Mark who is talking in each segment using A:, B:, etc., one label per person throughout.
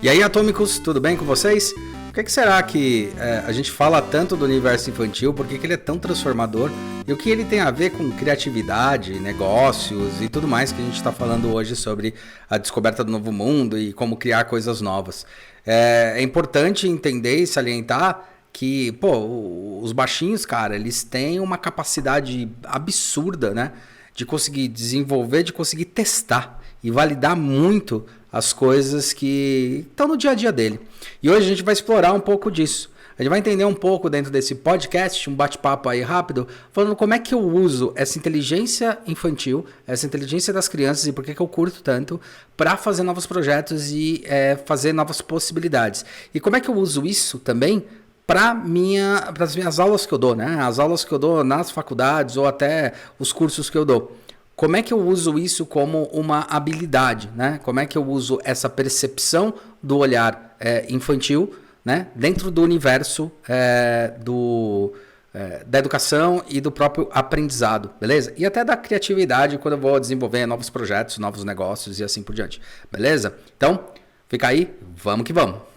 A: E aí, atômicos, tudo bem com vocês? Por que será que a gente fala tanto do universo infantil? Por que ele é tão transformador? E o que ele tem a ver com criatividade, negócios e tudo mais que a gente está falando hoje sobre a descoberta do novo mundo e como criar coisas novas? É importante entender e salientar que, os baixinhos, cara, eles têm uma capacidade absurda, né? De conseguir desenvolver, de conseguir testar e validar muito as coisas que estão no dia a dia dele. E hoje a gente vai explorar um pouco disso. A gente vai entender um pouco dentro desse podcast, um bate-papo aí rápido, falando como é que eu uso essa inteligência infantil, essa inteligência das crianças e por que eu curto tanto para fazer novos projetos e fazer novas possibilidades. E como é que eu uso isso também para as minhas aulas que eu dou, né? As aulas que eu dou nas faculdades ou até os cursos que eu dou. Como é que eu uso isso como uma habilidade, né? Como é que eu uso essa percepção do olhar infantil, né? Dentro do universo da educação e do próprio aprendizado, beleza? E até da criatividade quando eu vou desenvolver novos projetos, novos negócios e assim por diante, beleza? Então, fica aí, vamos que vamos!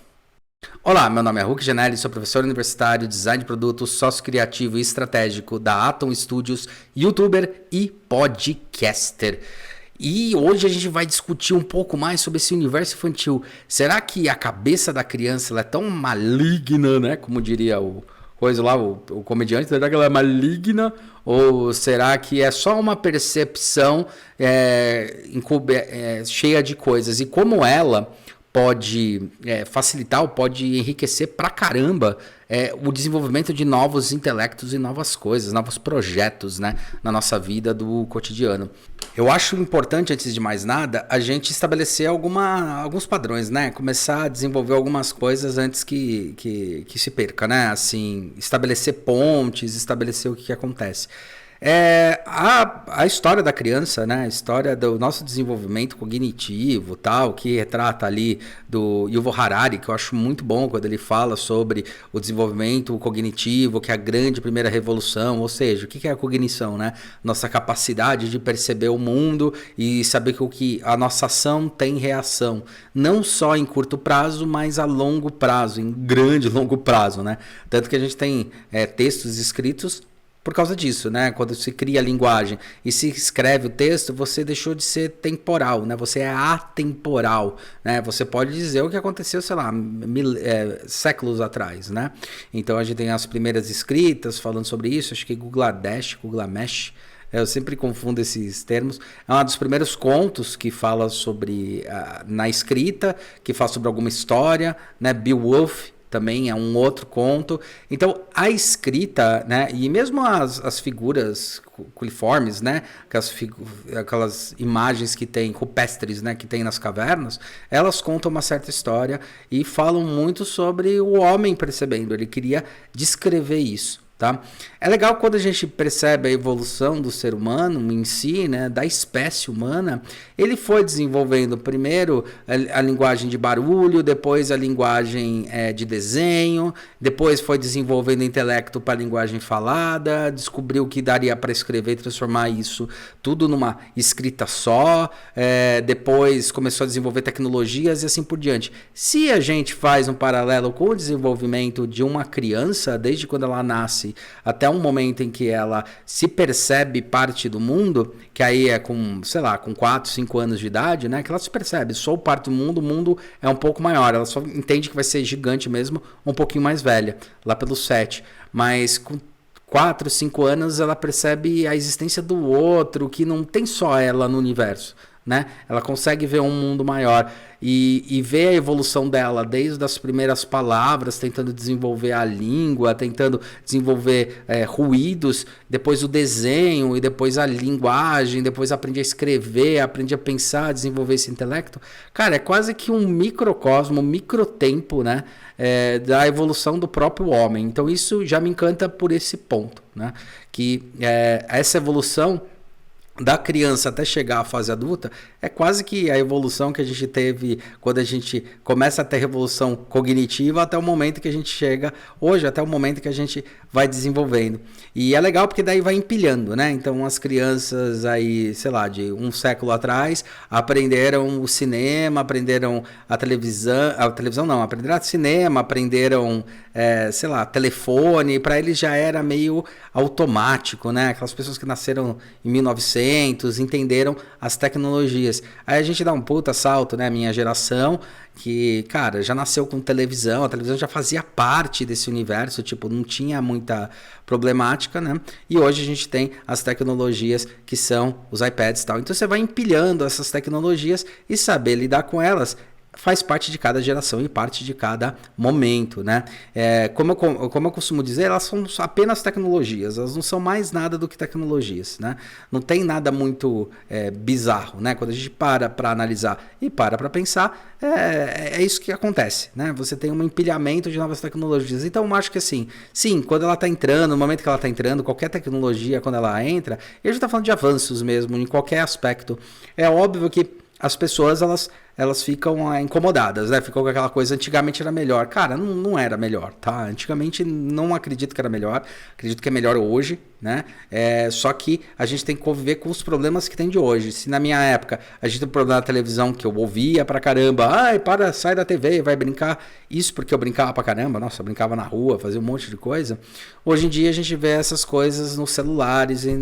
A: Olá, meu nome é Hulk Genelli, sou professor universitário, design de produtos, sócio criativo e estratégico da Atom Studios, youtuber e podcaster. E hoje a gente vai discutir um pouco mais sobre esse universo infantil. Será que a cabeça da criança ela é tão maligna, né? Como diria o comediante, será que ela é maligna? Ou será que é só uma percepção cheia de coisas? E como ela pode facilitar ou pode enriquecer pra caramba o desenvolvimento de novos intelectos e novas coisas, novos projetos, né, na nossa vida do cotidiano. Eu acho importante, antes de mais nada, a gente estabelecer alguns padrões, né? Começar a desenvolver algumas coisas antes que se perca, né? Assim, estabelecer pontes, estabelecer o que acontece. A história da criança, né? A história do nosso desenvolvimento cognitivo, tal, que retrata ali do Yuval Harari, que eu acho muito bom quando ele fala sobre o desenvolvimento cognitivo, que é a grande primeira revolução, ou seja, o que é a cognição, né? Nossa capacidade de perceber o mundo e saber que o que a nossa ação tem reação, não só em curto prazo, mas a longo prazo, em grande longo prazo, né? Tanto que a gente tem textos escritos por causa disso, né? Quando se cria a linguagem e se escreve o texto, você deixou de ser temporal, né? Você é atemporal, né? Você pode dizer o que aconteceu, sei lá, séculos atrás, né? Então a gente tem as primeiras escritas falando sobre isso, acho que Gilgamesh, eu sempre confundo esses termos. É um dos primeiros contos que fala sobre, na escrita, que fala sobre alguma história, né? Beowulf também é um outro conto. Então, a escrita, né, e mesmo as figuras culiformes, né, aquelas imagens que tem, rupestres, né, que tem nas cavernas, elas contam uma certa história e falam muito sobre o homem percebendo. Ele queria descrever isso. Tá? É legal quando a gente percebe a evolução do ser humano em si, né, da espécie humana. Ele foi desenvolvendo primeiro a linguagem de barulho, depois a linguagem de desenho, depois foi desenvolvendo intelecto para a linguagem falada, descobriu que daria para escrever e transformar isso tudo numa escrita só, depois começou a desenvolver tecnologias e assim por diante. Se a gente faz um paralelo com o desenvolvimento de uma criança, desde quando ela nasce até um momento em que ela se percebe parte do mundo, que aí é com, sei lá, com 4, 5 anos de idade, né, que ela se percebe, sou parte do mundo, o mundo é um pouco maior, ela só entende que vai ser gigante mesmo, um pouquinho mais velha, lá pelos 7, mas com 4, 5 anos ela percebe a existência do outro, que não tem só ela no universo, né? Ela consegue ver um mundo maior e ver a evolução dela desde as primeiras palavras, tentando desenvolver a língua, tentando desenvolver ruídos, depois o desenho e depois a linguagem, depois aprende a escrever, aprende a pensar, desenvolver esse intelecto. Cara, é quase que um microcosmo, um microtempo, né? Da evolução do próprio homem. Então isso já me encanta por esse ponto, né? Que essa evolução da criança até chegar à fase adulta É quase que a evolução que a gente teve quando a gente começa a ter revolução cognitiva até o momento que a gente chega hoje, até o momento que a gente vai desenvolvendo. E é legal porque daí vai empilhando, né? Então as crianças aí, sei lá, de um século atrás, aprenderam o cinema, aprenderam a televisão não, aprenderam cinema, aprenderam, sei lá, telefone, para eles já era meio automático, né? Aquelas pessoas que nasceram em 1900, entenderam as tecnologias. Aí a gente dá um puta salto, né? Minha geração, que, cara, já nasceu com televisão, a televisão já fazia parte desse universo, tipo, não tinha muita problemática, né? E hoje a gente tem as tecnologias que são os iPads e tal. Então você vai empilhando essas tecnologias e saber lidar com elas faz parte de cada geração e parte de cada momento, né? Como eu costumo dizer, elas são apenas tecnologias, elas não são mais nada do que tecnologias, né? Não tem nada muito bizarro, né? Quando a gente para analisar e para pensar, é isso que acontece, né? Você tem um empilhamento de novas tecnologias. Então, eu acho que assim, sim, quando ela está entrando, no momento que ela está entrando, qualquer tecnologia, quando ela entra, a gente está falando de avanços mesmo, em qualquer aspecto. É óbvio que as pessoas, elas ficam incomodadas, né? Ficam com aquela coisa, antigamente era melhor. Cara, não era melhor, tá? Antigamente não acredito que era melhor, acredito que é melhor hoje, né? Só que a gente tem que conviver com os problemas que tem de hoje. Se na minha época a gente tem um problema na televisão que eu ouvia pra caramba, sai da TV, vai brincar. Isso porque eu brincava pra caramba, nossa, eu brincava na rua, fazia um monte de coisa. Hoje em dia a gente vê essas coisas nos celulares e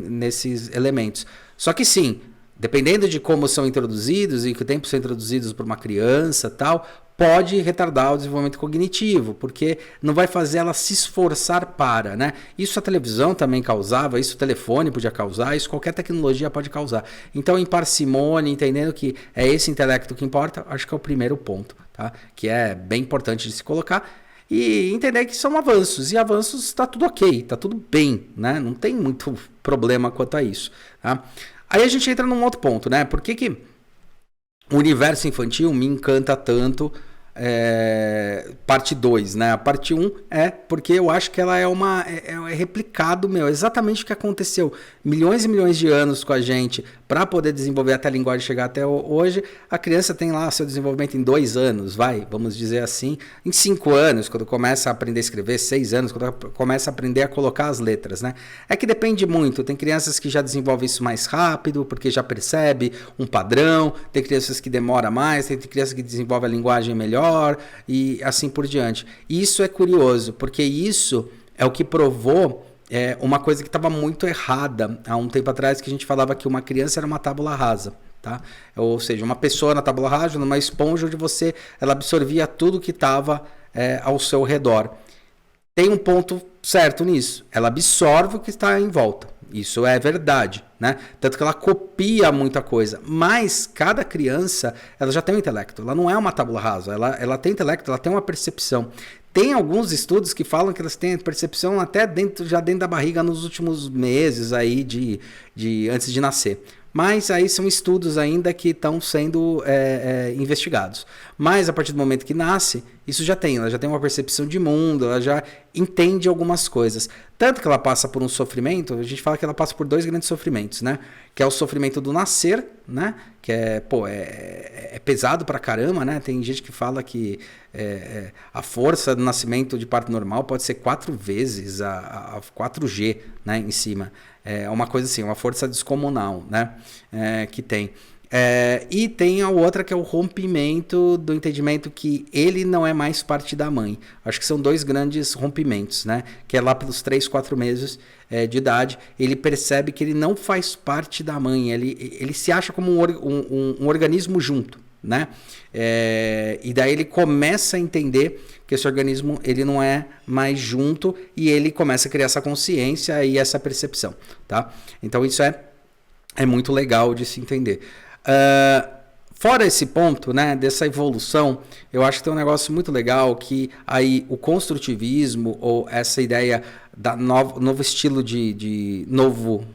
A: nesses elementos. Só que sim, dependendo de como são introduzidos e que tempo são introduzidos por uma criança tal, pode retardar o desenvolvimento cognitivo, porque não vai fazer ela se esforçar para, né? Isso a televisão também causava, isso o telefone podia causar, isso qualquer tecnologia pode causar. Então, em parcimônia, entendendo que é esse intelecto que importa, acho que é o primeiro ponto, tá? Que é bem importante de se colocar. E entender que são avanços, e avanços está tudo ok, está tudo bem, né? Não tem muito problema quanto a isso, tá? Aí a gente entra num outro ponto, né? Por que o universo infantil me encanta tanto? Parte 2, né? A parte 1 é porque eu acho que ela é replicado, exatamente o que aconteceu milhões e milhões de anos com a gente para poder desenvolver até a linguagem chegar até hoje. A criança tem lá seu desenvolvimento em 2 anos, vamos dizer assim, em 5 anos, quando começa a aprender a escrever, 6 anos, quando começa a aprender a colocar as letras, né? É que depende muito, tem crianças que já desenvolvem isso mais rápido, porque já percebe um padrão, tem crianças que demoram mais, tem crianças que desenvolvem a linguagem melhor, e assim por diante. Isso é curioso, porque isso é o que provou uma coisa que estava muito errada há um tempo atrás, que a gente falava que uma criança era uma tábula rasa, tá? Ou seja, uma pessoa na tábula rasa, numa esponja onde ela absorvia tudo que estava ao seu redor. Tem um ponto certo nisso, ela absorve o que está em volta. Isso é verdade, né? Tanto que ela copia muita coisa. Mas cada criança, ela já tem um intelecto. Ela não é uma tábula rasa. Ela tem intelecto, ela tem uma percepção. Tem alguns estudos que falam que elas têm percepção até já dentro da barriga nos últimos meses aí antes de nascer. Mas aí são estudos ainda que estão sendo investigados. Mas a partir do momento que nasce, ela já tem uma percepção de mundo, ela já entende algumas coisas. Tanto que ela passa por um sofrimento, a gente fala que ela passa por 2 grandes sofrimentos, né? Que é o sofrimento do nascer, né? Que é pesado pra caramba, né? Tem gente que fala que a força do nascimento de parto normal pode ser 4 vezes a 4G, né? Em cima. É uma coisa assim, uma força descomunal, né? Que tem. E tem a outra que é o rompimento do entendimento que ele não é mais parte da mãe. Acho que são 2 grandes rompimentos, né? Que é lá pelos 3, 4 meses de idade, ele percebe que ele não faz parte da mãe, ele se acha como um organismo junto, né? E daí ele começa a entender que esse organismo ele não é mais junto e ele começa a criar essa consciência e essa percepção, tá? Então isso é muito legal de se entender. Fora esse ponto, né, dessa evolução, eu acho que tem um negócio muito legal que aí o construtivismo ou essa ideia da novo estilo novo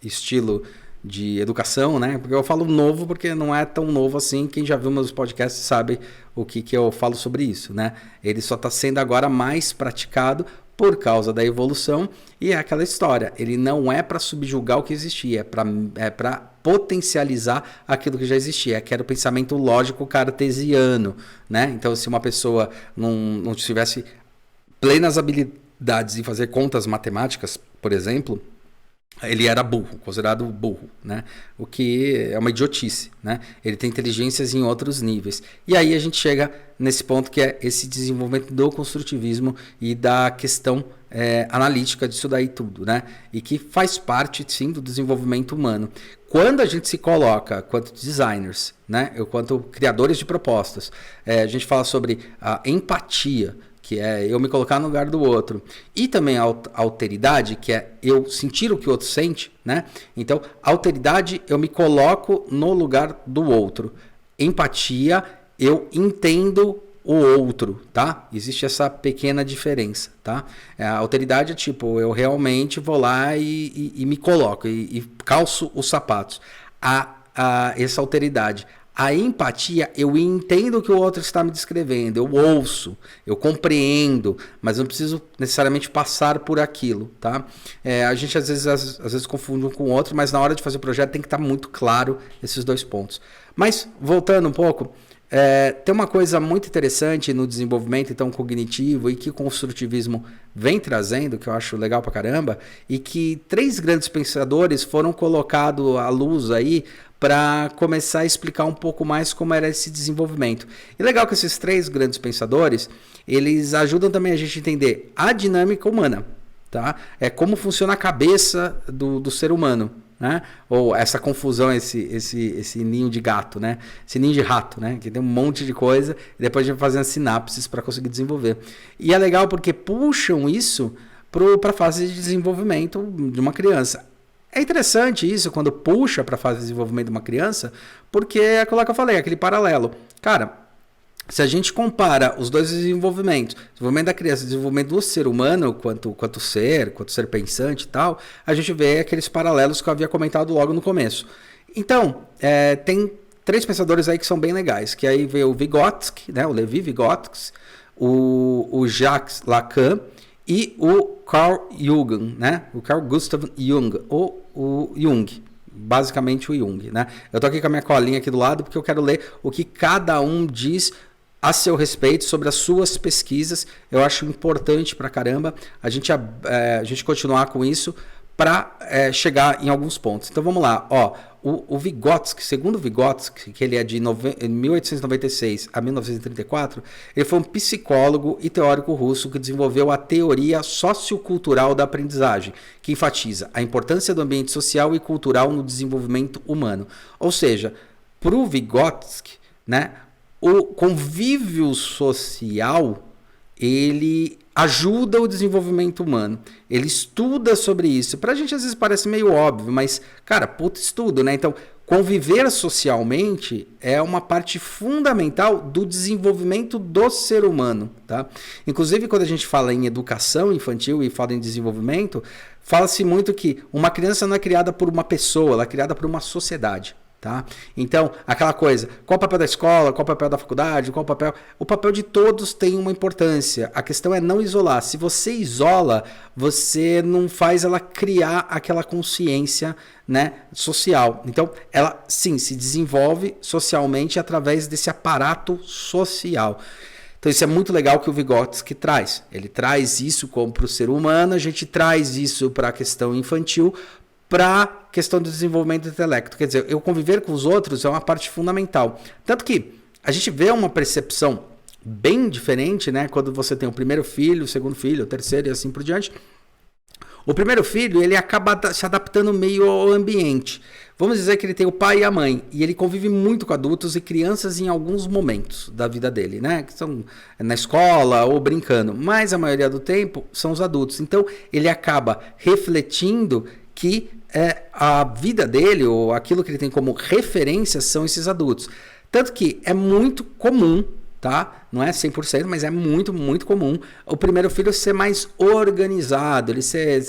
A: estilo de educação, né? Porque eu falo novo porque não é tão novo assim. Quem já viu meus podcasts sabe o que eu falo sobre isso, né? Ele só está sendo agora mais praticado por causa da evolução e é aquela história. Ele não é para subjugar o que existia, é para potencializar aquilo que já existia, que era o pensamento lógico cartesiano, né? Então, se uma pessoa não tivesse plenas habilidades em fazer contas matemáticas, por exemplo, ele era burro, considerado burro, né? O que é uma idiotice, né? Ele tem inteligências em outros níveis. E aí a gente chega nesse ponto que é esse desenvolvimento do construtivismo e da questão analítica disso daí tudo, né? E que faz parte, sim, do desenvolvimento humano. Quando a gente se coloca, quanto designers, né? Quanto criadores de propostas, a gente fala sobre a empatia, que é eu me colocar no lugar do outro, e também a alteridade, que é eu sentir o que o outro sente, né? Então, alteridade, eu me coloco no lugar do outro. Empatia, eu entendo o outro, tá? Existe essa pequena diferença, tá? A alteridade é tipo, eu realmente vou lá e me coloco, e calço os sapatos. Essa alteridade. A empatia, eu entendo o que o outro está me descrevendo, eu ouço, eu compreendo, mas não preciso necessariamente passar por aquilo, tá? A gente às vezes confunde um com o outro, mas na hora de fazer o projeto tem que estar muito claro esses dois pontos. Mas, voltando um pouco, tem uma coisa muito interessante no desenvolvimento então cognitivo e que o construtivismo vem trazendo, que eu acho legal pra caramba, e que 3 grandes pensadores foram colocados à luz aí para começar a explicar um pouco mais como era esse desenvolvimento. E legal que esses 3 grandes pensadores, eles ajudam também a gente a entender a dinâmica humana, tá? Como funciona a cabeça do ser humano, né? Ou essa confusão, esse ninho de gato, né? Esse ninho de rato, né? Que tem um monte de coisa e depois a gente vai fazendo sinapses para conseguir desenvolver. E é legal porque puxam isso para a fase de desenvolvimento de uma criança. É interessante isso quando puxa para a fase de desenvolvimento de uma criança, porque é aquilo que eu falei, aquele paralelo. Cara, se a gente compara os dois desenvolvimentos, desenvolvimento da criança e desenvolvimento do ser humano, quanto ser pensante e tal, a gente vê aqueles paralelos que eu havia comentado logo no começo. Então, tem 3 pensadores aí que são bem legais, que aí veio o Vygotsky, né, o Levi Vygotsky, o Jacques Lacan e o Carl Jung, né, o Carl Gustav Jung, ou o Jung. Basicamente o Jung, né? Eu tô aqui com a minha colinha aqui do lado porque eu quero ler o que cada um diz a seu respeito sobre as suas pesquisas. Eu acho importante pra caramba a gente continuar com isso para chegar em alguns pontos. Então vamos lá, ó. O Vygotsky, segundo Vygotsky, que ele é de 1896 a 1934, ele foi um psicólogo e teórico russo que desenvolveu a teoria sociocultural da aprendizagem, que enfatiza a importância do ambiente social e cultural no desenvolvimento humano. Ou seja, para o Vygotsky, né, o convívio social ele ajuda o desenvolvimento humano. Ele estuda sobre isso. Pra gente às vezes parece meio óbvio, mas, cara, puta estudo, né? Então, conviver socialmente é uma parte fundamental do desenvolvimento do ser humano, tá? Inclusive, quando a gente fala em educação infantil e fala em desenvolvimento, fala-se muito que uma criança não é criada por uma pessoa, ela é criada por uma sociedade. Tá? Então, aquela coisa, qual o papel da escola, qual o papel da faculdade, qual o papel... O papel de todos tem uma importância. A questão é não isolar. Se você isola, você não faz ela criar aquela consciência, né, social. Então, ela, sim, se desenvolve socialmente através desse aparato social. Então, isso é muito legal que o Vygotsky traz. Ele traz isso como para o ser humano, a gente traz isso para a questão infantil, para a questão do desenvolvimento do intelecto. Quer dizer, eu conviver com os outros é uma parte fundamental. Tanto que a gente vê uma percepção bem diferente, né? Quando você tem o primeiro filho, o segundo filho, o terceiro e assim por diante. O primeiro filho, ele acaba se adaptando meio ao ambiente. Vamos dizer que ele tem o pai e a mãe, e ele convive muito com adultos e crianças em alguns momentos da vida dele, né? Que são na escola ou brincando, mas a maioria do tempo são os adultos. Então, ele acaba refletindo que a vida dele, ou aquilo que ele tem como referência, são esses adultos. Tanto que é muito comum, tá? Não é 100%, mas é muito, muito comum o primeiro filho ser mais organizado, ele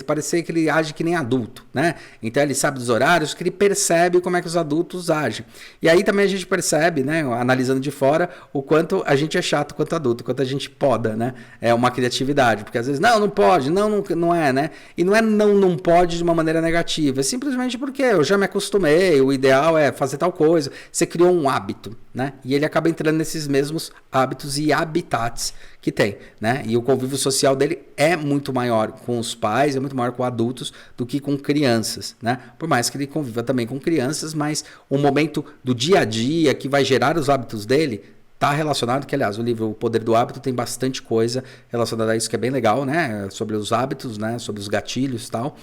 A: parecer que ele age que nem adulto, né? Então ele sabe dos horários, que ele percebe como é que os adultos agem. E aí também a gente percebe, né, analisando de fora, o quanto a gente é chato quanto adulto, quanto a gente poda, né? É uma criatividade, porque às vezes, não pode, não é, né? E não é não pode de uma maneira negativa, é simplesmente porque eu já me acostumei, o ideal é fazer tal coisa, você criou um hábito, né? E ele acaba entrando nesses mesmos hábitos e habitats que tem, né? E o convívio social dele é muito maior com os pais, é muito maior com adultos do que com crianças, né? Por mais que ele conviva também com crianças, mas o momento do dia a dia que vai gerar os hábitos dele está relacionado, que aliás o livro O Poder do Hábito tem bastante coisa relacionada a isso que é bem legal, né? Sobre os hábitos, né? Sobre os gatilhos e tal.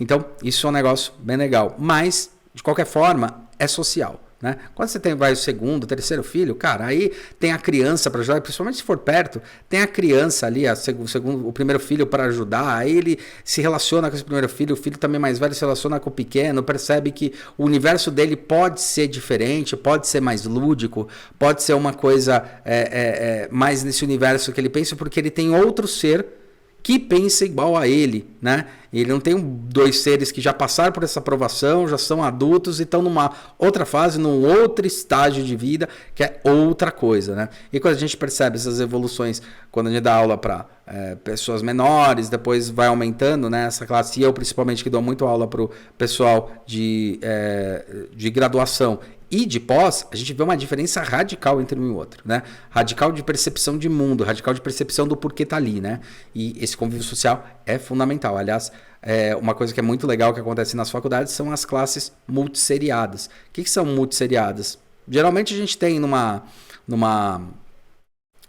A: Então isso é um negócio bem legal, mas de qualquer forma é social. Né? Quando você vai o segundo, terceiro filho, cara, aí tem a criança para ajudar, principalmente se for perto, tem a criança ali, o primeiro filho para ajudar, aí ele se relaciona com esse primeiro filho, o filho também mais velho se relaciona com o pequeno, percebe que o universo dele pode ser diferente, pode ser mais lúdico, pode ser uma coisa mais nesse universo que ele pensa, porque ele tem outro ser que pensa igual a ele, né? Ele não tem dois seres que já passaram por essa aprovação, já são adultos e estão numa outra fase, num outro estágio de vida, que é outra coisa, né? E quando a gente percebe essas evoluções, quando a gente dá aula para pessoas menores, depois vai aumentando, né, essa classe, e eu principalmente que dou muito aula para o pessoal de graduação e de pós, a gente vê uma diferença radical entre um e o outro, né? Radical de percepção de mundo, radical de percepção do porquê tá ali, né? E esse convívio social é fundamental. Aliás, uma coisa que é muito legal que acontece nas faculdades são as classes multisseriadas. O que são multisseriadas? Geralmente a gente tem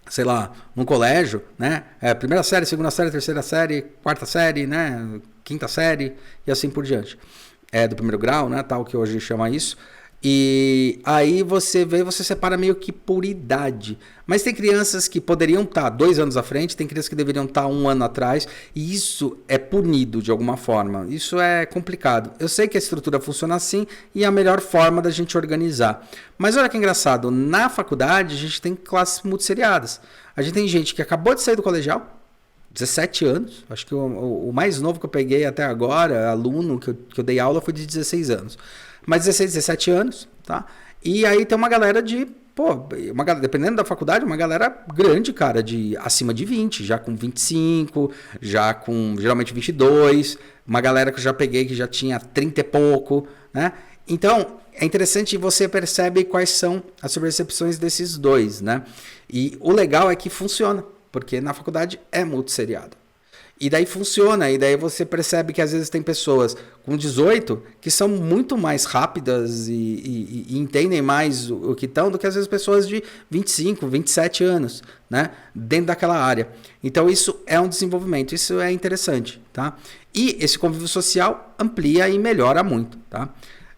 A: sei lá, num colégio, né? Primeira série, segunda série, terceira série, quarta série, né? Quinta série e assim por diante. Do primeiro grau, né? Tal que hoje chama isso. E aí você separa meio que por idade. Mas tem crianças que poderiam estar 2 anos à frente, tem crianças que deveriam estar 1 ano atrás, e isso é punido de alguma forma. Isso é complicado. Eu sei que a estrutura funciona assim e é a melhor forma da gente organizar. Mas olha que engraçado, na faculdade a gente tem classes multisseriadas. A gente tem gente que acabou de sair do colegial, 17 anos, acho que o mais novo que eu peguei até agora, aluno que eu dei aula, foi de 16 anos. Mas 16, 17 anos, tá? E aí tem uma galera dependendo da faculdade, uma galera grande, cara, acima de 20, já com 25, já com geralmente 22, uma galera que eu já peguei que já tinha 30 e pouco, né? Então, é interessante, você percebe quais são as percepções desses dois, né? E o legal é que funciona, porque na faculdade é multisseriado. E daí funciona, e daí você percebe que às vezes tem pessoas com 18 que são muito mais rápidas e entendem mais o que estão do que às vezes pessoas de 25, 27 anos, né? Dentro daquela área. Então isso é um desenvolvimento, isso é interessante, tá? E esse convívio social amplia e melhora muito, tá?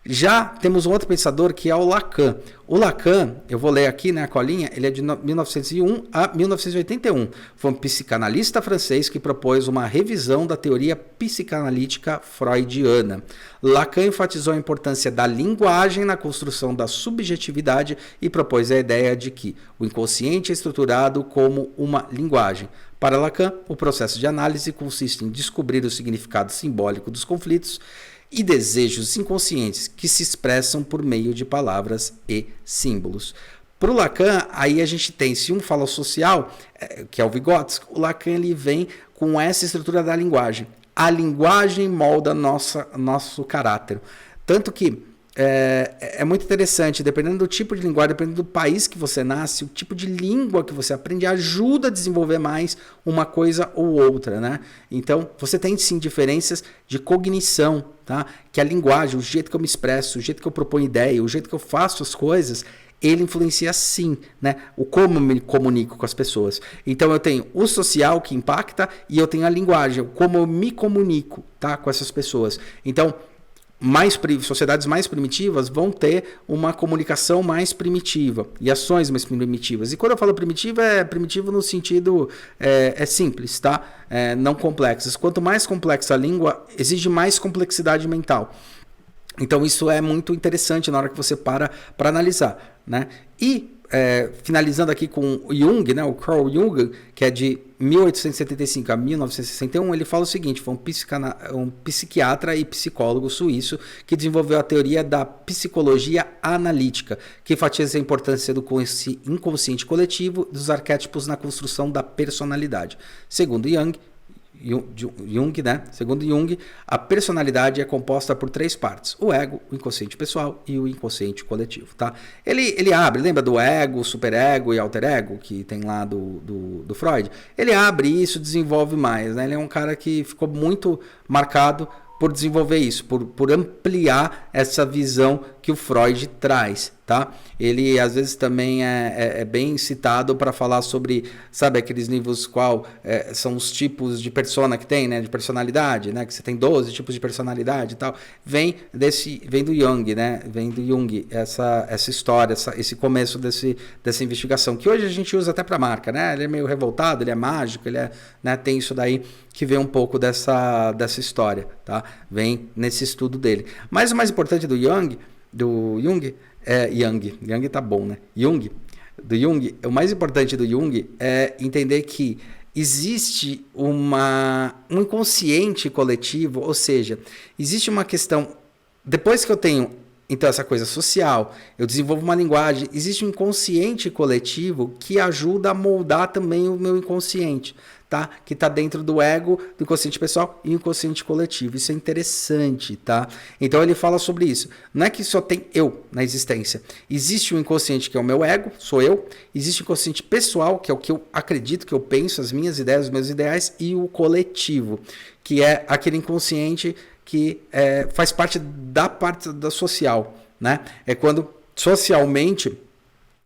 A: Já temos um outro pensador que é o Lacan. O Lacan, eu vou ler aqui, né, a colinha, ele é de 1901 a 1981. Foi um psicanalista francês que propôs uma revisão da teoria psicanalítica freudiana. Lacan enfatizou a importância da linguagem na construção da subjetividade e propôs a ideia de que o inconsciente é estruturado como uma linguagem. Para Lacan, o processo de análise consiste em descobrir o significado simbólico dos conflitos e desejos inconscientes que se expressam por meio de palavras e símbolos. Para o Lacan, aí a gente tem, se um fala social, que é o Vygotsky, o Lacan ele vem com essa estrutura da linguagem. A linguagem molda nosso caráter. Tanto que é muito interessante, dependendo do tipo de linguagem, dependendo do país que você nasce, o tipo de língua que você aprende ajuda a desenvolver mais uma coisa ou outra, né? Então, você tem sim diferenças de cognição, tá? Que a linguagem, o jeito que eu me expresso, o jeito que eu proponho ideia, o jeito que eu faço as coisas, ele influencia sim, né? O como eu me comunico com as pessoas. Então eu tenho o social que impacta e eu tenho a linguagem, como eu me comunico, tá? Com essas pessoas. Então, sociedades mais primitivas vão ter uma comunicação mais primitiva e ações mais primitivas. E quando eu falo primitivo, é primitivo no sentido simples, tá? Não complexas. Quanto mais complexa a língua, exige mais complexidade mental. Então isso é muito interessante na hora que você para analisar, né? E finalizando aqui com o Jung, né, o Carl Jung, que é de 1875 a 1961, ele fala o seguinte: foi um psiquiatra e psicólogo suíço que desenvolveu a teoria da psicologia analítica, que enfatiza a importância do inconsciente coletivo dos arquétipos na construção da personalidade. Segundo Jung, né? Segundo Jung, a personalidade é composta por 3 partes: o ego, o inconsciente pessoal e o inconsciente coletivo, tá? Ele abre, lembra do ego, superego e alter ego que tem lá do Freud? Ele abre isso, desenvolve mais, né? Ele é um cara que ficou muito marcado por desenvolver isso, por ampliar essa visão que o Freud traz, tá? Ele às vezes também é bem citado para falar sobre, sabe, aqueles livros são os tipos de persona que tem, né? De personalidade, né? Que você tem 12 tipos de personalidade e tal. Vem do Jung, né? Vem do Jung essa história, esse começo dessa investigação, que hoje a gente usa até para marca, né? Ele é meio revoltado, ele é mágico, né? Tem isso daí que vem um pouco dessa história, tá? Vem nesse estudo dele. Mas o mais importante do Jung tá bom, né? Do Jung, o mais importante do Jung é entender que existe um inconsciente coletivo, ou seja, existe uma questão, depois que eu tenho então essa coisa social, eu desenvolvo uma linguagem, existe um inconsciente coletivo que ajuda a moldar também o meu inconsciente, tá? Que está dentro do ego, do inconsciente pessoal e inconsciente coletivo. Isso é interessante, tá? Então ele fala sobre isso. Não é que só tem eu na existência. Existe o inconsciente, que é o meu ego, sou eu. Existe o inconsciente pessoal, que é o que eu acredito, que eu penso, as minhas ideias, os meus ideais, e o coletivo, que é aquele inconsciente que faz parte da social, né? É quando socialmente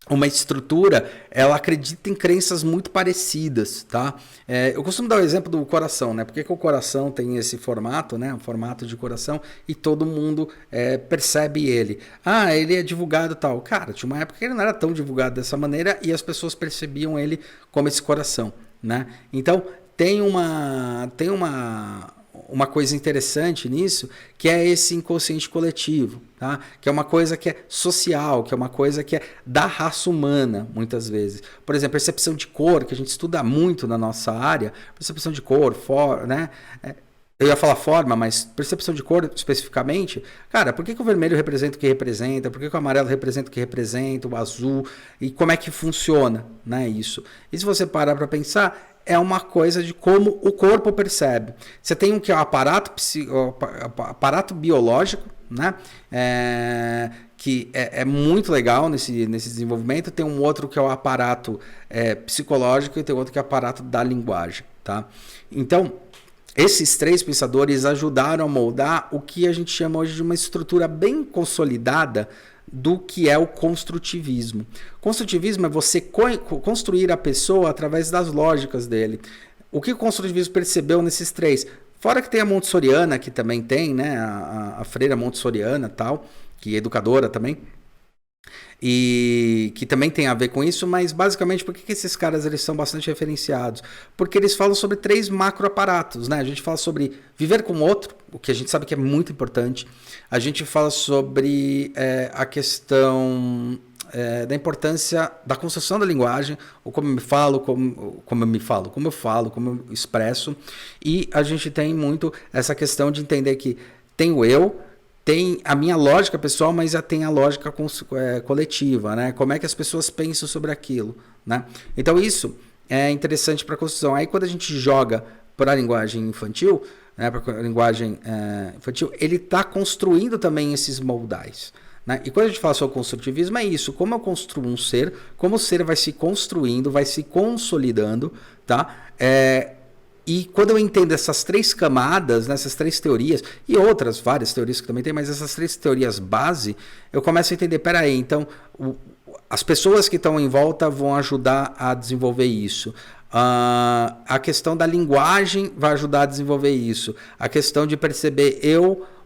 A: uma estrutura, ela acredita em crenças muito parecidas, tá? Eu costumo dar o exemplo do coração, né? Porque que o coração tem esse formato, né? Um formato de coração, e todo mundo percebe ele. Ah, ele é divulgado e tal. Cara, tinha uma época que ele não era tão divulgado dessa maneira e as pessoas percebiam ele como esse coração, né? Então, tem uma coisa interessante nisso, que é esse inconsciente coletivo, tá? Que é uma coisa que é social, que é uma coisa que é da raça humana, muitas vezes. Por exemplo, percepção de cor, que a gente estuda muito na nossa área, percepção de cor, né? Eu ia falar forma, mas percepção de cor especificamente, cara, por que o vermelho representa o que representa? Por que o amarelo representa o que representa? O azul? E como é que funciona, né, isso? E se você parar para pensar, é uma coisa de como o corpo percebe. Você tem um que é o aparato biológico, né? Que é muito legal nesse desenvolvimento. Tem um outro que é o aparato psicológico e tem outro que é o aparato da linguagem, tá? Então, esses 3 pensadores ajudaram a moldar o que a gente chama hoje de uma estrutura bem consolidada do que é o construtivismo. Construtivismo é você construir a pessoa através das lógicas dele. O que o construtivismo percebeu nesses 3? Fora que tem a Montessoriana, que também tem, né? A freira Montessoriana, tal, que é educadora também, e que também tem a ver com isso, mas basicamente por que esses caras eles são bastante referenciados? Porque eles falam sobre 3 macroaparatos, né? A gente fala sobre viver com o outro, o que a gente sabe que é muito importante. A gente fala sobre a questão da importância da construção da linguagem, ou como eu falo, como eu expresso. E a gente tem muito essa questão de entender que tem o eu, tem a minha lógica pessoal, mas já tem a lógica coletiva, né? Como é que as pessoas pensam sobre aquilo, né? Então isso é interessante para a construção. Aí quando a gente joga para a linguagem infantil, né, para a linguagem infantil, ele está construindo também esses moldais, né? E quando a gente fala sobre construtivismo, é isso: como eu construo um ser, como o ser vai se construindo, vai se consolidando, tá? E quando eu entendo essas 3 camadas, essas 3 teorias, e outras várias teorias que também tem, mas essas 3 teorias base, eu começo a entender, peraí, então as pessoas que estão em volta vão ajudar a desenvolver isso. A questão da linguagem vai ajudar a desenvolver isso. A questão de perceber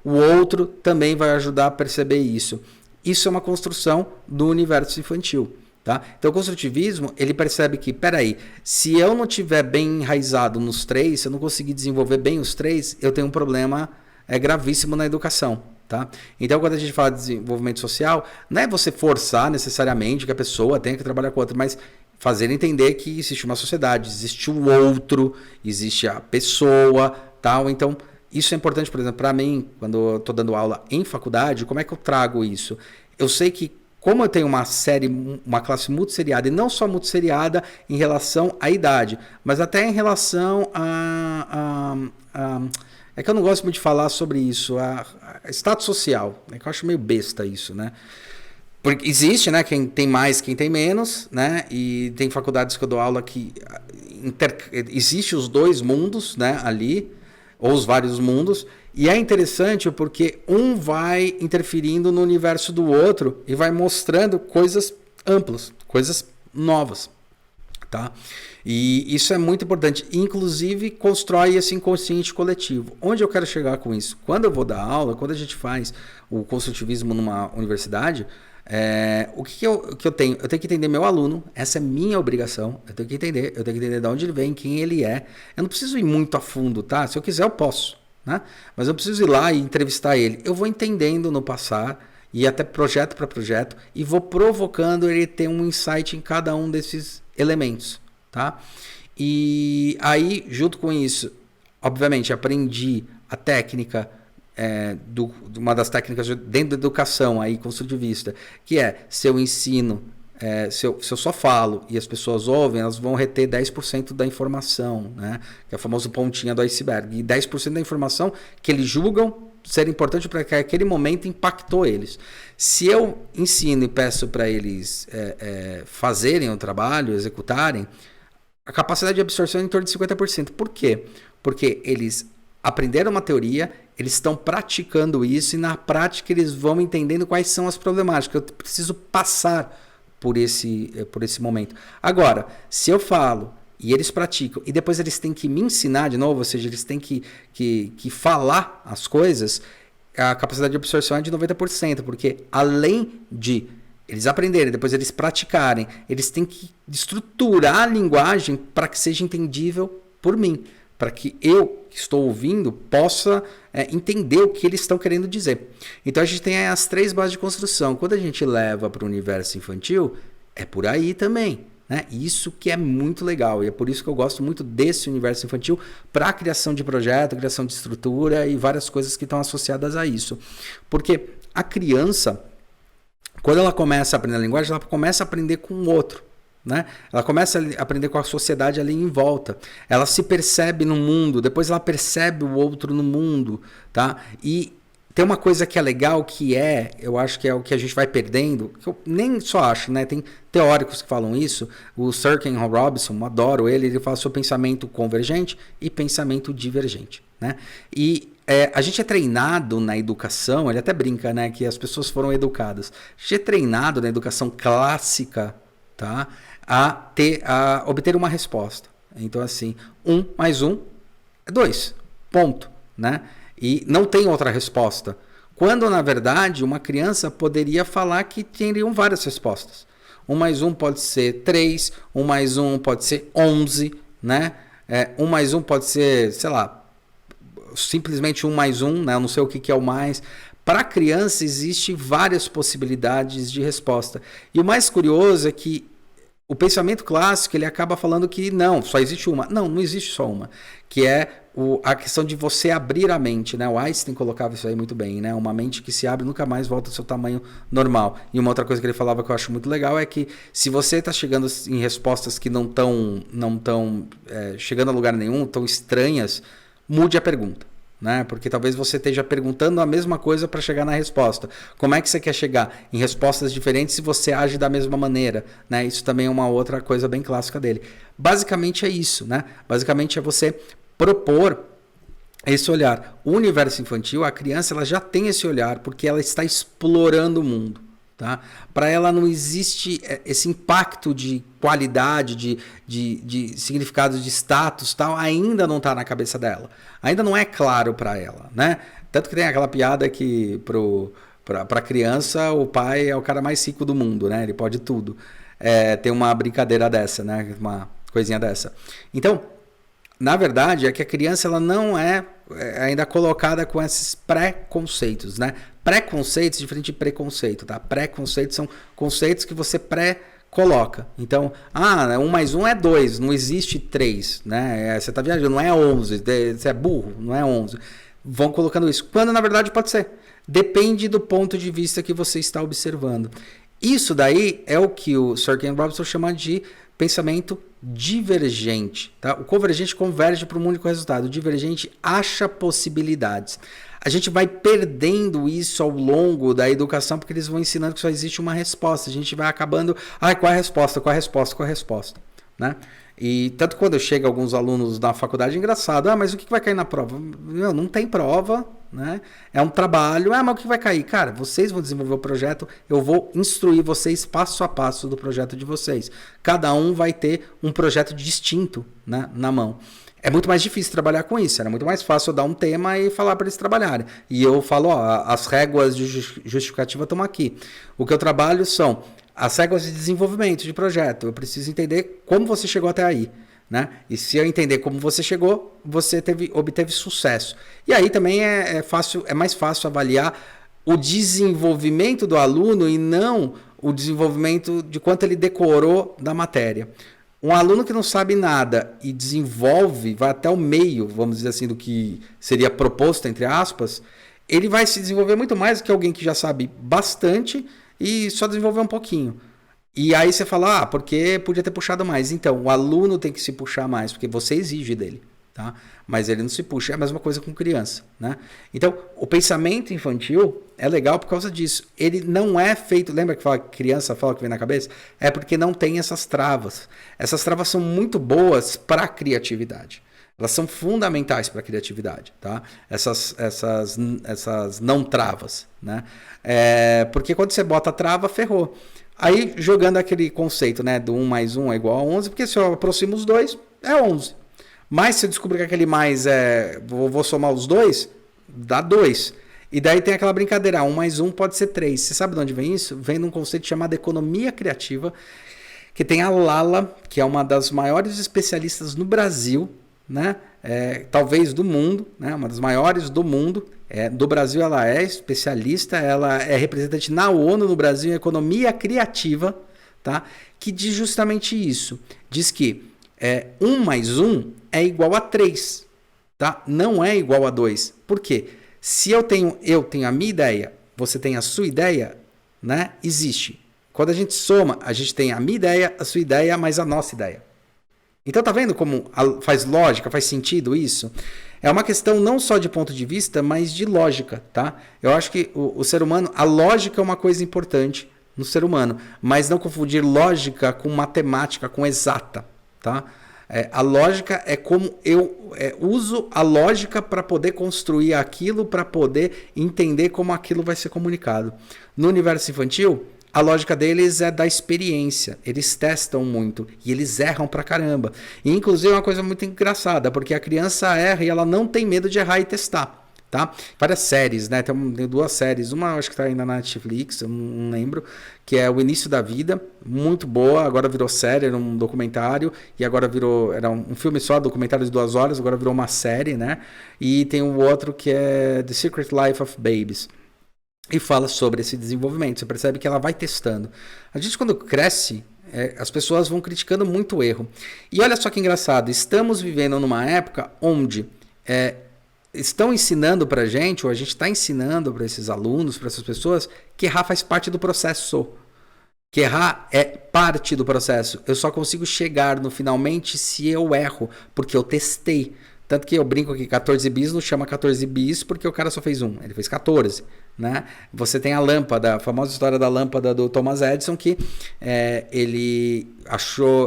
A: o outro também vai ajudar a perceber isso. Isso é uma construção do universo infantil. Tá? Então o construtivismo, ele percebe que, peraí, se eu não tiver bem enraizado nos 3, se eu não conseguir desenvolver bem os 3, eu tenho um problema gravíssimo na educação, Tá? Então, quando a gente fala de desenvolvimento social, não é você forçar necessariamente que a pessoa tenha que trabalhar com outra, mas fazer entender que existe uma sociedade, existe o outro, existe a pessoa, tal. Então, isso é importante, por exemplo, para mim, quando eu estou dando aula em faculdade, como é que eu trago isso? Eu sei que, como eu tenho uma classe multisseriada, e não só multisseriada em relação à idade, mas até em relação é que eu não gosto muito de falar sobre isso, a status social, é que eu acho meio besta isso, né? Porque existe, né, quem tem mais, quem tem menos, né? E tem faculdades que eu dou aula que existe os dois mundos, né, ali, ou os vários mundos, e é interessante porque um vai interferindo no universo do outro e vai mostrando coisas amplas, coisas novas, tá? E isso é muito importante, inclusive constrói esse inconsciente coletivo. Onde eu quero chegar com isso? Quando eu vou dar aula, quando a gente faz o construtivismo numa universidade, o que eu tenho? Eu tenho que entender meu aluno, essa é minha obrigação, eu tenho que entender de onde ele vem, quem ele é. Eu não preciso ir muito a fundo, tá? Se eu quiser eu posso, né? Mas eu preciso ir lá e entrevistar ele. Eu vou entendendo no passar, e até projeto para projeto, e vou provocando ele ter um insight em cada um desses elementos. Tá? E aí, junto com isso, obviamente, aprendi a técnica, uma das técnicas dentro da educação aí, construtivista, que é se eu ensino, se eu só falo e as pessoas ouvem, elas vão reter 10% da informação, né? Que é a famosa pontinha do iceberg. E 10% da informação que eles julgam ser importante para que aquele momento impactou eles. Se eu ensino e peço para eles fazerem o trabalho, executarem, a capacidade de absorção é em torno de 50%. Por quê? Porque eles aprenderam uma teoria, eles estão praticando isso e na prática eles vão entendendo quais são as problemáticas. Eu preciso passar por esse momento. Agora, se eu falo e eles praticam e depois eles têm que me ensinar de novo, ou seja, eles têm que falar as coisas, a capacidade de absorção é de 90%, porque além de eles aprenderem, depois eles praticarem, eles têm que estruturar a linguagem para que seja entendível por mim, para que eu, que estou ouvindo, possa entender o que eles estão querendo dizer. Então a gente tem as 3 bases de construção. Quando a gente leva para o universo infantil, é por aí também, né? Isso que é muito legal, e é por isso que eu gosto muito desse universo infantil para a criação de projeto, criação de estrutura e várias coisas que estão associadas a isso. Porque a criança, quando ela começa a aprender a linguagem, ela começa a aprender com o outro, né? Ela começa a aprender com a sociedade ali em volta. Ela se percebe no mundo, depois ela percebe o outro no mundo, tá? E tem uma coisa que é legal, que eu acho que é o que a gente vai perdendo, que eu nem só acho, né? Tem teóricos que falam isso. O Sir Ken Robinson, adoro ele fala sobre pensamento convergente e pensamento divergente, né? E a gente é treinado na educação, ele até brinca, né, que as pessoas foram educadas. A gente é treinado na educação clássica, tá, a obter uma resposta. Então, assim, 1 mais 1 é 2, ponto, né? E não tem outra resposta. Quando, na verdade, uma criança poderia falar que teriam várias respostas. 1 mais 1 pode ser 3, 1 mais 1 pode ser 11, né? 1 mais 1 pode ser, sei lá, simplesmente 1 mais 1, né? Eu não sei o que é o mais. Para a criança existe várias possibilidades de resposta. E o mais curioso é que o pensamento clássico ele acaba falando que não, só existe uma. Não, não existe só uma. Que é a questão de você abrir a mente, né? O Einstein colocava isso aí muito bem, né? Uma mente que se abre nunca mais volta ao seu tamanho normal. E uma outra coisa que ele falava que eu acho muito legal é que se você está chegando em respostas que não estão chegando a lugar nenhum, tão estranhas, mude a pergunta, né? Porque talvez você esteja perguntando a mesma coisa para chegar na resposta. Como é que você quer chegar em respostas diferentes se você age da mesma maneira, né? Isso também é uma outra coisa bem clássica dele. Basicamente é isso, né? Basicamente é você propor esse olhar. O universo infantil, a criança, ela já tem esse olhar porque ela está explorando o mundo. Tá? Para ela não existe esse impacto de qualidade, de significado de status, tal, ainda não está na cabeça dela. Ainda não é claro para ela, né? Tanto que tem aquela piada que para a criança o pai é o cara mais rico do mundo, né? Ele pode tudo. Tem uma brincadeira dessa, né? Uma coisinha dessa. Então, na verdade, é que a criança ela não é ainda colocada com esses pré-conceitos, né? Pré-conceitos, diferente de preconceito, tá? Pré-conceitos são conceitos que você pré-coloca. Então, 1 mais 1 é 2, não existe 3, né? Você tá viajando, não é 11, você é burro, não é 11. Vão colocando isso, quando na verdade pode ser. Depende do ponto de vista que você está observando. Isso daí é o que o Sir Ken Robinson chama de pensamento divergente. Tá? O convergente converge para um único resultado. O divergente acha possibilidades. A gente vai perdendo isso ao longo da educação porque eles vão ensinando que só existe uma resposta. A gente vai acabando... qual é a resposta? Qual é a resposta? Qual é a resposta? Né? E tanto quando chega alguns alunos na faculdade, é engraçado. Mas o que vai cair na prova? Não tem prova, né? É um trabalho. Mas o que vai cair? Cara, vocês vão desenvolver o projeto, eu vou instruir vocês passo a passo do projeto de vocês. Cada um vai ter um projeto distinto, né, na mão. É muito mais difícil trabalhar com isso. Era muito mais fácil eu dar um tema e falar para eles trabalharem. E eu falo, as réguas de justificativa estão aqui. O que eu trabalho são as regras de desenvolvimento de projeto. Eu preciso entender como você chegou até aí, né? E se eu entender como você chegou, você obteve sucesso. E aí também é mais fácil avaliar o desenvolvimento do aluno e não o desenvolvimento de quanto ele decorou da matéria. Um aluno que não sabe nada e desenvolve, vai até o meio, vamos dizer assim, do que seria proposto, entre aspas, ele vai se desenvolver muito mais do que alguém que já sabe bastante e só desenvolver um pouquinho. E aí você fala, porque podia ter puxado mais. Então, o aluno tem que se puxar mais, porque você exige dele, tá? Mas ele não se puxa. É a mesma coisa com criança, né? Então, o pensamento infantil é legal por causa disso. Ele não é feito... Lembra que criança fala que vem na cabeça? É porque não tem essas travas. Essas travas são muito boas para a criatividade. Elas são fundamentais para a criatividade, tá? Essas não travas, né? Porque quando você bota a trava, ferrou. Aí, jogando aquele conceito, né, do 1 mais 1 é igual a 11, porque se eu aproximo os dois, é 11. Mas se eu descobrir que aquele mais vou somar os dois, dá 2. E daí tem aquela brincadeira, 1 mais 1 pode ser 3. Você sabe de onde vem isso? Vem de um conceito chamado economia criativa, que tem a Lala, que é uma das maiores especialistas no Brasil, né? Talvez do mundo, né? Uma das maiores do mundo. Do Brasil ela é especialista, ela é representante na ONU no Brasil em economia criativa, tá? Que diz justamente isso. Diz que 1 mais 1 é igual a 3, tá? Não é igual a 2. Por quê? Se eu tenho a minha ideia, você tem a sua ideia, né? Existe. Quando a gente soma, a gente tem a minha ideia, a sua ideia, mais a nossa ideia. Então tá vendo como faz lógica, faz sentido isso? É uma questão não só de ponto de vista, mas de lógica, tá? Eu acho que o ser humano, a lógica é uma coisa importante no ser humano, mas não confundir lógica com matemática, com exata, tá? A lógica é como eu uso a lógica para poder construir aquilo, para poder entender como aquilo vai ser comunicado. No universo infantil, a lógica deles é da experiência. Eles testam muito e eles erram pra caramba. E, inclusive, é uma coisa muito engraçada, porque a criança erra e ela não tem medo de errar e testar, tá? Várias séries, né? Tem 2 séries. Uma, acho que tá ainda na Netflix, eu não lembro, que é O Início da Vida, muito boa. Agora virou série, era um documentário. E agora era um filme só, documentário de 2 horas, agora virou uma série, né? E tem um outro que é The Secret Life of Babies. E fala sobre esse desenvolvimento. Você percebe que ela vai testando. A gente, quando cresce, as pessoas vão criticando muito o erro. E olha só que engraçado. Estamos vivendo numa época onde estão ensinando para a gente, ou a gente está ensinando para esses alunos, para essas pessoas, que errar faz parte do processo. Que errar é parte do processo. Eu só consigo chegar no finalmente se eu erro, porque eu testei. Tanto que eu brinco que 14 bis não chama 14 bis porque o cara só fez 1, ele fez 14, né? Você tem a lâmpada, a famosa história da lâmpada do Thomas Edison, que ele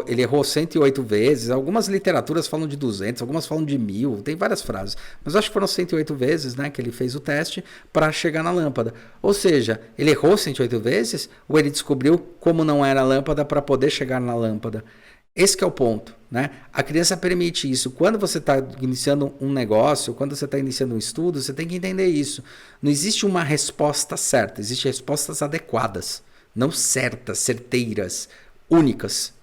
A: errou 108 vezes, algumas literaturas falam de 200, algumas falam de 1000, tem várias frases, mas acho que foram 108 vezes, né, que ele fez o teste para chegar na lâmpada. Ou seja, ele errou 108 vezes ou ele descobriu como não era a lâmpada para poder chegar na lâmpada? Esse que é o ponto, né? A criança permite isso. Quando você está iniciando um negócio, quando você está iniciando um estudo, você tem que entender isso. Não existe uma resposta certa, existem respostas adequadas, não certas, certeiras, únicas.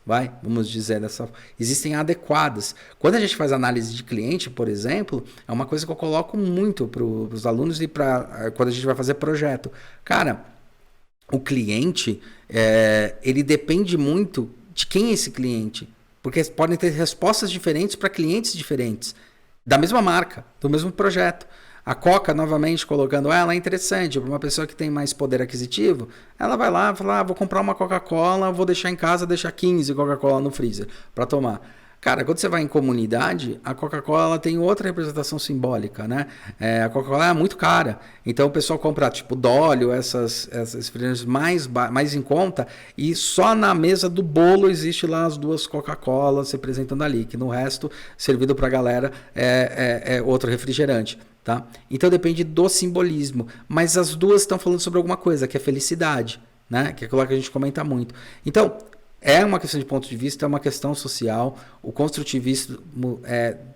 A: vamos dizer dessa. Existem adequadas. Quando a gente faz análise de cliente, por exemplo, é uma coisa que eu coloco muito para os alunos e para quando a gente vai fazer projeto. Cara, o cliente, ele depende muito de quem é esse cliente. Porque podem ter respostas diferentes para clientes diferentes. Da mesma marca, do mesmo projeto. A Coca, novamente, colocando ela é interessante. Para uma pessoa que tem mais poder aquisitivo, ela vai lá e fala, vou comprar uma Coca-Cola, vou deixar em casa, deixar 15 Coca-Cola no freezer para tomar. Cara, quando você vai em comunidade, a Coca-Cola ela tem outra representação simbólica, né? A Coca-Cola é muito cara. Então o pessoal compra tipo Dolly, essas refrigerantes mais em conta, e só na mesa do bolo existe lá as duas Coca-Colas se apresentando ali, que no resto, servido para a galera, é outro refrigerante. Tá? Então depende do simbolismo. Mas as duas estão falando sobre alguma coisa, que é felicidade, né? Que é aquilo que a gente comenta muito. Então, é uma questão de ponto de vista, é uma questão social. O construtivismo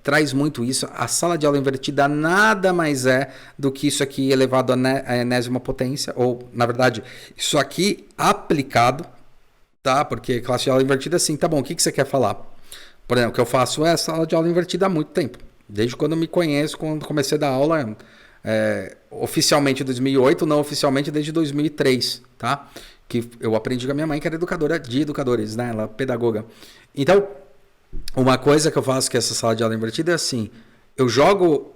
A: traz muito isso. A sala de aula invertida nada mais é do que isso aqui elevado à enésima potência, ou, na verdade, isso aqui aplicado, tá? Porque classe de aula invertida, assim, tá bom, o que você quer falar? Por exemplo, o que eu faço é a sala de aula invertida há muito tempo. Desde quando eu me conheço, quando comecei a dar aula oficialmente em 2008, não oficialmente desde 2003, tá? Que eu aprendi com a minha mãe, que era educadora de educadores, né? Ela é pedagoga. Então, uma coisa que eu faço com essa sala de aula invertida é assim, eu jogo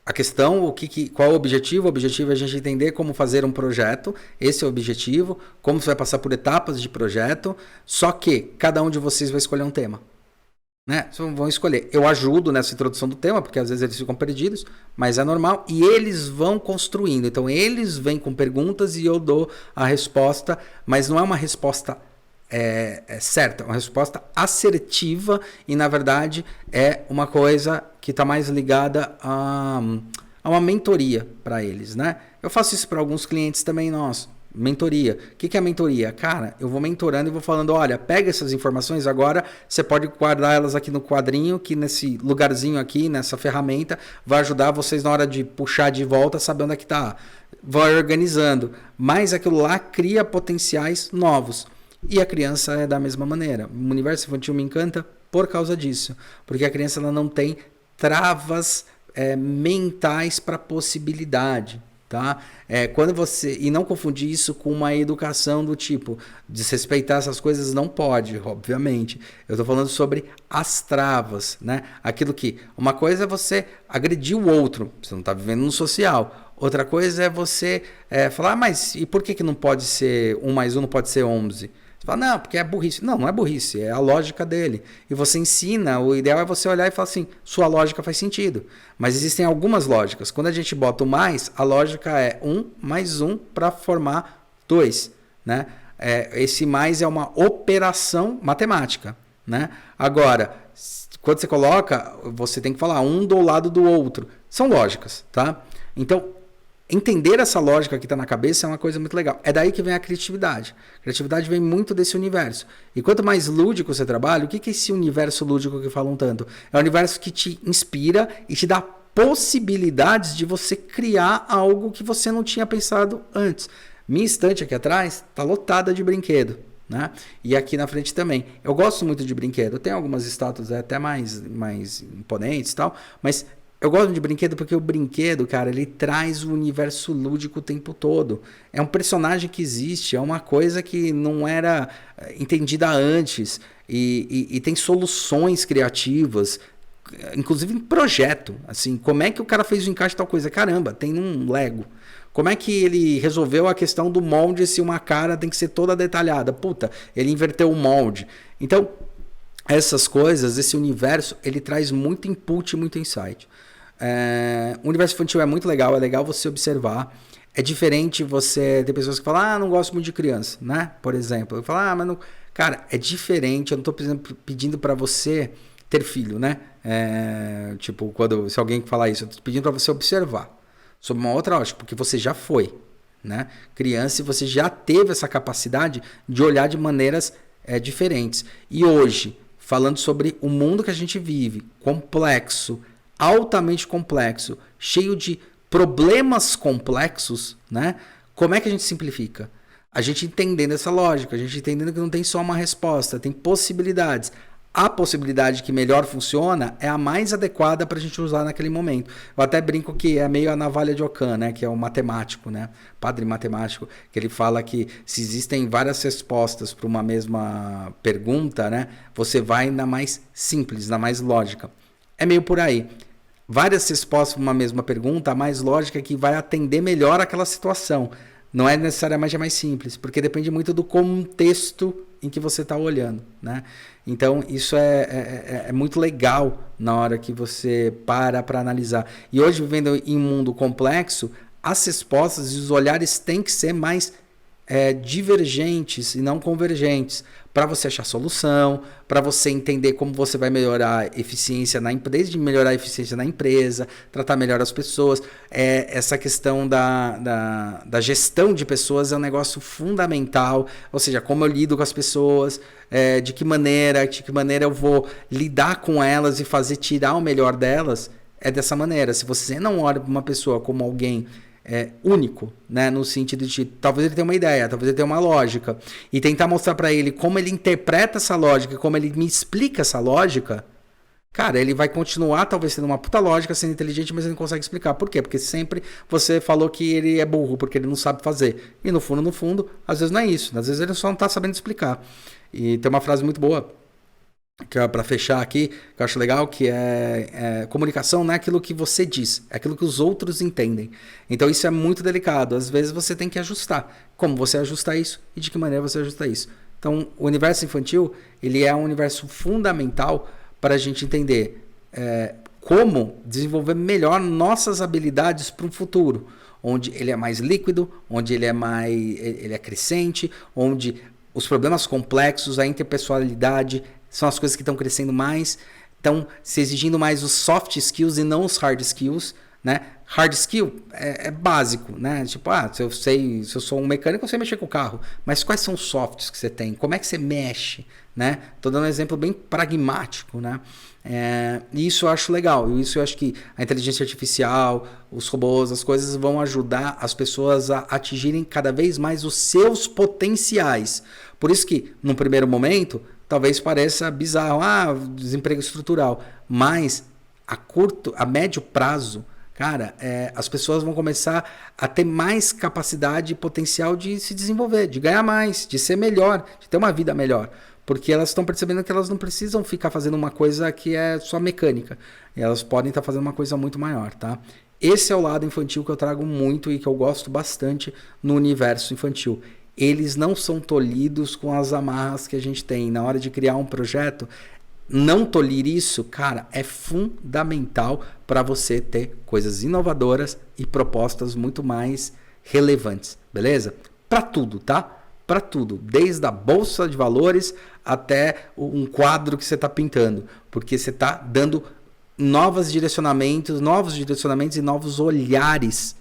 A: a questão, qual é o objetivo? O objetivo é a gente entender como fazer um projeto, esse é o objetivo, como você vai passar por etapas de projeto, só que cada um de vocês vai escolher um tema. Né? Vão escolher. Eu ajudo nessa introdução do tema, porque às vezes eles ficam perdidos, mas é normal. E eles vão construindo. Então, eles vêm com perguntas e eu dou a resposta, mas não é uma resposta certa, é uma resposta assertiva e, na verdade, é uma coisa que está mais ligada a uma mentoria para eles. Né? Eu faço isso para alguns clientes também nossos. Mentoria. O que é a mentoria? Cara, eu vou mentorando e vou falando, olha, pega essas informações agora, você pode guardar elas aqui no quadrinho, que nesse lugarzinho aqui, nessa ferramenta, vai ajudar vocês na hora de puxar de volta, saber onde é que tá. Vai organizando. Mas aquilo lá cria potenciais novos. E a criança é da mesma maneira. O universo infantil me encanta por causa disso. Porque a criança ela não tem travas mentais para possibilidade. Tá? Quando você e não confundir isso com uma educação do tipo desrespeitar essas coisas não pode, obviamente. Eu estou falando sobre as travas, né? Aquilo que uma coisa é você agredir o outro, você não está vivendo no social. Outra coisa é você falar, mas e por que não pode ser 1 mais 1 não pode ser 11? Você fala, não, porque é burrice. Não, não é burrice, é a lógica dele. E você ensina, o ideal é você olhar e falar assim, sua lógica faz sentido. Mas existem algumas lógicas. Quando a gente bota o mais, a lógica é 1 mais 1 para formar 2. Né? Esse mais é uma operação matemática. Né? Agora, quando você coloca, você tem que falar um do lado do outro. São lógicas, tá? Então, entender essa lógica que está na cabeça é uma coisa muito legal. É daí que vem a criatividade. A criatividade vem muito desse universo. E quanto mais lúdico você trabalha, o que é esse universo lúdico que falam tanto? É um universo que te inspira e te dá possibilidades de você criar algo que você não tinha pensado antes. Minha estante aqui atrás está lotada de brinquedo. Né? E aqui na frente também. Eu gosto muito de brinquedo. Tem algumas estátuas até mais imponentes e tal, mas eu gosto de brinquedo porque o brinquedo, cara, ele traz o universo lúdico o tempo todo. É um personagem que existe, é uma coisa que não era entendida antes. E tem soluções criativas, inclusive em projeto. Assim, como é que o cara fez o encaixe de tal coisa? Caramba, tem um Lego. Como é que ele resolveu a questão do molde se uma cara tem que ser toda detalhada? Puta, ele inverteu o molde. Então, essas coisas, esse universo, ele traz muito input, muito insight. O universo infantil é muito legal, é legal você observar. É diferente você ter pessoas que falam, não gosto muito de criança, né? Por exemplo, eu falo, mas não. Cara, é diferente, eu não estou pedindo para você ter filho, né? Tipo, se alguém falar isso, eu estou pedindo para você observar sob uma outra ótica, porque você já foi, né? Criança e você já teve essa capacidade de olhar de maneiras diferentes. E hoje, falando sobre o mundo que a gente vive, complexo, altamente complexo, cheio de problemas complexos, né? Como é que a gente simplifica? A gente entendendo essa lógica, a gente entendendo que não tem só uma resposta, tem possibilidades. A possibilidade que melhor funciona é a mais adequada para a gente usar naquele momento. Eu até brinco que é meio a navalha de Ockham, né? Que é o matemático, né? Padre matemático, que ele fala que se existem várias respostas para uma mesma pergunta, né? Você vai na mais simples, na mais lógica. É meio por aí. Várias respostas para uma mesma pergunta, a mais lógica é que vai atender melhor aquela situação. Não é necessariamente a mais simples, porque depende muito do contexto em que você está olhando, né? Então, isso é muito legal na hora que você para analisar. E hoje, vivendo em um mundo complexo, as respostas e os olhares têm que ser mais divergentes e não convergentes, para você achar solução, para você entender como você vai melhorar a eficiência desde melhorar a eficiência na empresa, tratar melhor as pessoas. Essa questão da gestão de pessoas é um negócio fundamental, ou seja, como eu lido com as pessoas, de que maneira eu vou lidar com elas e fazer tirar o melhor delas, é dessa maneira. Se você não olha para uma pessoa como alguém único, né? No sentido de talvez ele tenha uma ideia, talvez ele tenha uma lógica, e tentar mostrar para ele como ele interpreta essa lógica, como ele me explica essa lógica, cara, ele vai continuar talvez sendo uma puta lógica, sendo inteligente, mas ele não consegue explicar. Por quê? Porque sempre você falou que ele é burro, porque ele não sabe fazer. E no fundo, às vezes não é isso. Às vezes ele só não tá sabendo explicar. E tem uma frase muito boa, que é para fechar aqui, que eu acho legal, que comunicação não é aquilo que você diz, é aquilo que os outros entendem. Então isso é muito delicado. Às vezes você tem que ajustar. Como você ajusta isso e de que maneira você ajusta isso. Então o universo infantil, ele é um universo fundamental para a gente entender como desenvolver melhor nossas habilidades para o futuro, onde ele é mais líquido, onde ele é crescente, onde os problemas complexos, a interpessoalidade são as coisas que estão crescendo mais, estão se exigindo mais os soft skills e não os hard skills, né? Hard skill é básico, né? Tipo, se eu sou um mecânico, eu sei mexer com o carro, mas quais são os softs que você tem? Como é que você mexe, né? Tô dando um exemplo bem pragmático, né? E isso eu acho legal, isso eu acho que a inteligência artificial, os robôs, as coisas vão ajudar as pessoas a atingirem cada vez mais os seus potenciais. Por isso que, num primeiro momento, talvez pareça bizarro, desemprego estrutural, mas a médio prazo, cara, as pessoas vão começar a ter mais capacidade e potencial de se desenvolver, de ganhar mais, de ser melhor, de ter uma vida melhor. Porque elas estão percebendo que elas não precisam ficar fazendo uma coisa que é só mecânica. Elas podem estar fazendo uma coisa muito maior, tá? Esse é o lado infantil que eu trago muito e que eu gosto bastante no universo infantil. Eles não são tolhidos com as amarras que a gente tem. Na hora de criar um projeto, não tolir isso, cara, é fundamental para você ter coisas inovadoras e propostas muito mais relevantes, beleza? Para tudo, tá? Para tudo, desde a bolsa de valores até um quadro que você está pintando, porque você está dando novos direcionamentos e novos olhares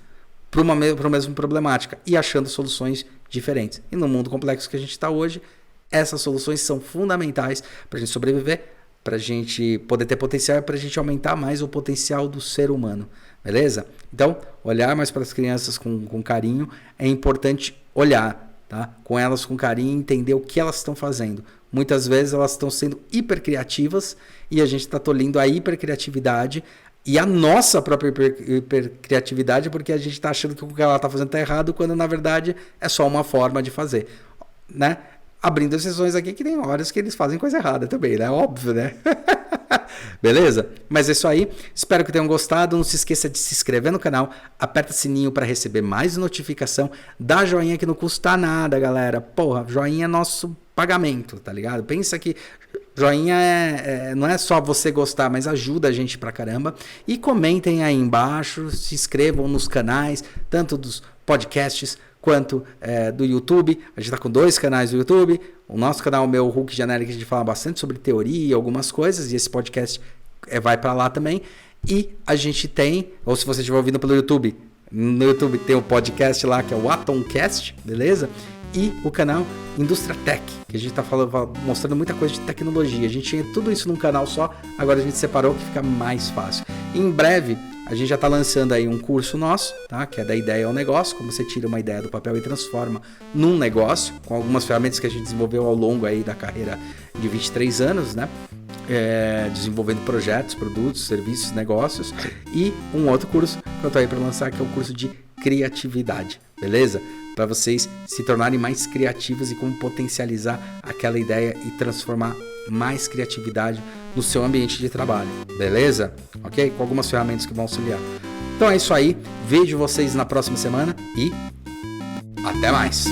A: para uma mesma problemática e achando soluções diferentes. E no mundo complexo que a gente está hoje, essas soluções são fundamentais para a gente sobreviver, para a gente poder ter potencial e para a gente aumentar mais o potencial do ser humano, beleza? Então, olhar mais para as crianças com carinho, é importante olhar, tá? Com elas com carinho, entender o que elas estão fazendo. Muitas vezes elas estão sendo hipercriativas e a gente está tolhindo a hipercriatividade e a nossa própria hipercriatividade, porque a gente está achando que o que ela está fazendo está errado, quando na verdade é só uma forma de fazer, né? Abrindo exceções aqui que tem horas que eles fazem coisa errada também, né? Óbvio, né? Beleza? Mas é isso aí. Espero que tenham gostado. Não se esqueça de se inscrever no canal. Aperta o sininho para receber mais notificação. Dá joinha que não custa nada, galera. Porra, joinha é nosso pagamento, tá ligado? Pensa que joinha não é só você gostar, mas ajuda a gente pra caramba. E comentem aí embaixo. Se inscrevam nos canais, tanto dos podcasts quanto do YouTube. A gente está com 2 canais do YouTube. O nosso canal, o meu Hulk Genérico, a gente fala bastante sobre teoria e algumas coisas, e esse podcast vai para lá também. E a gente tem, ou se você estiver ouvindo pelo YouTube, no YouTube tem o podcast lá, que é o Atomcast, beleza? E o canal Indústria Tech, que a gente está mostrando muita coisa de tecnologia. A gente tinha tudo isso num canal só, agora a gente separou que fica mais fácil. Em breve A gente já está lançando aí um curso nosso, tá? Que é da ideia ao negócio, como você tira uma ideia do papel e transforma num negócio, com algumas ferramentas que a gente desenvolveu ao longo aí da carreira de 23 anos, né? Desenvolvendo projetos, produtos, serviços, negócios. E um outro curso que eu tô aí para lançar, que é o curso de criatividade, beleza? Para vocês se tornarem mais criativos e como potencializar aquela ideia e transformar mais criatividade no seu ambiente de trabalho, beleza? Ok? Com algumas ferramentas que vão auxiliar. Então é isso aí, vejo vocês na próxima semana e até mais!